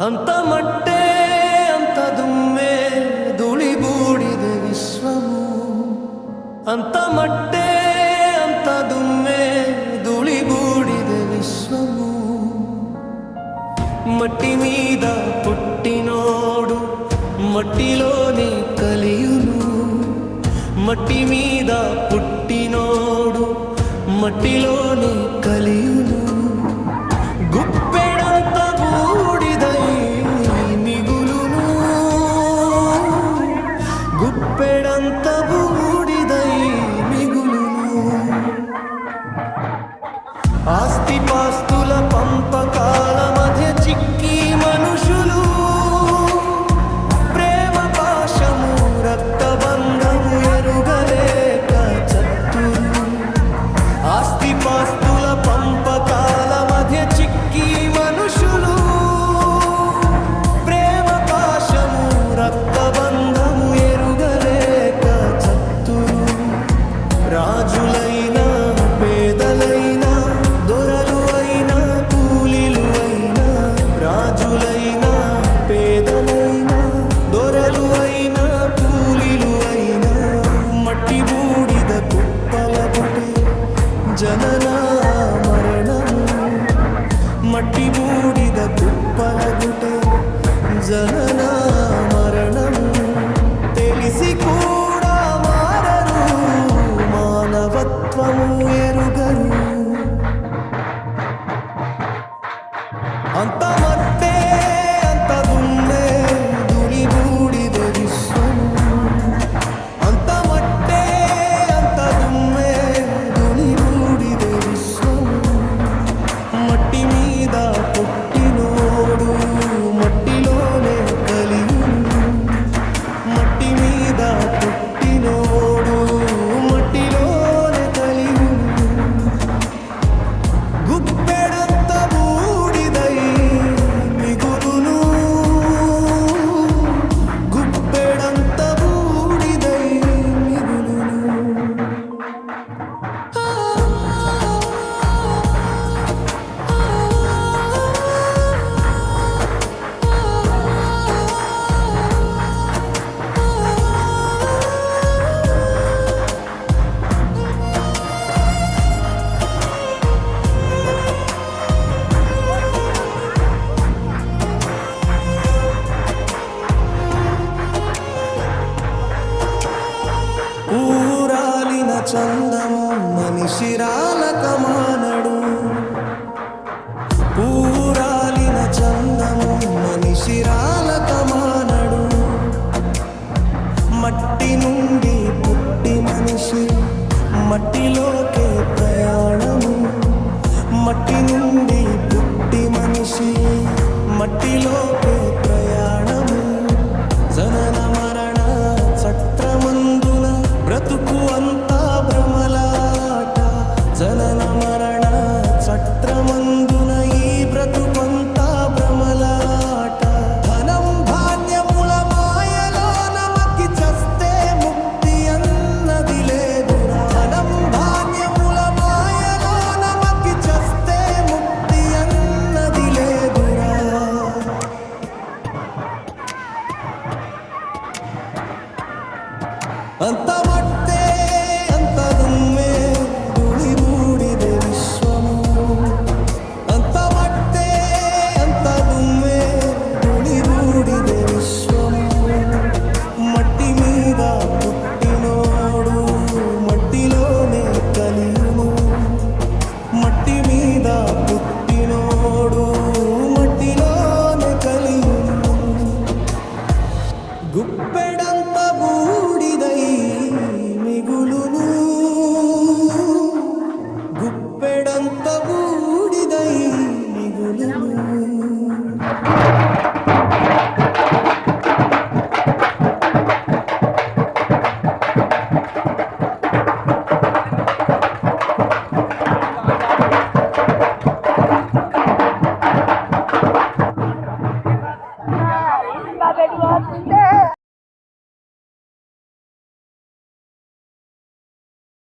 ಅಂತ ಮಟ್ಟೆ ಅಂತ ದುಮ್ಮೆ ಧೂಳಿಗೂಡಿದೆ ವಿಶ್ವವು ಅಂತ ಮಟ್ಟೆ ಅಂತ ದುಮ್ಮೆ ಧೂಳಿಗೂಡಿದೆ ವಿಶ್ವವು మట్టి మీద పుట్టినోడు మట్టిలోనే కలియును మట్టి మీద పుట్టినోడు మట్టిలోనే కలియును గుప్పెడంత బూడిదై మిగులును గుప్పెడంత బూడిదై మిగులును ఆస్తిపాస్తుల పంపకాల మధ్య చిక్కి మనుషులు ప్రేమ పాశము రక్తబంధము ఎరుగలేక చత్తురు ఆస్తిపాస్తుల పంపకాల మధ్య చిక్కి మనుషులు ప్రేమ పాశము రక్తబంధము ఎరుగలేక చత్తురు రాజులైన పేదలైన దొరలు అయిన కూలీలు అయిన రాజులైన పేదలైన దొరలు అయిన కూలీలు అయిన మట్టి బూడిద కుప్పల బుటే జనన మరణము మట్టి బూడిద కుప్పల బుటే జనన మరణము తెలిసి కూడా మారరు మానవత్వము ఎరుగరు అంత మట్టే అంత దుమ్మే ధూళిగూడిదే విశ్వము అంత మట్టే అంత దుమ్మే ధూళిగూడిదే విశ్వము మట్టి మీద పుట్టినోడు మట్టిలోనే కలియును మట్టి మీద పుట్టినోడు మట్టిలోనే కలియును గుప్పెడంత బూడిదై మిగులును గుప్పెడంత బూడిదై మిగులును ఊరాలిన చందము మనిషిరాలక మానడు ఊరాలిన చందము మనిషిరాలక మానడు మట్టి నుండి పుట్టి మనిషి మట్టిలోకే ప్రయాణము మట్టి నుండి పుట్టి మనిషి మట్టిలోకే ప్రయాణము జనన మరణ చక్రమందున బ్రతుకు అంతా భ్రమలాట జనన మరణ చక్రమందున ఈ బ్రతుకంతా భ్రమలాట ధనం ధాన్యముల మాయలో నమకి చస్తే ముక్తి అన్నది లేదురా ధనం ధాన్యముల మాయలో నమకి చస్తే ముక్తి అన్నది లేదురా అంత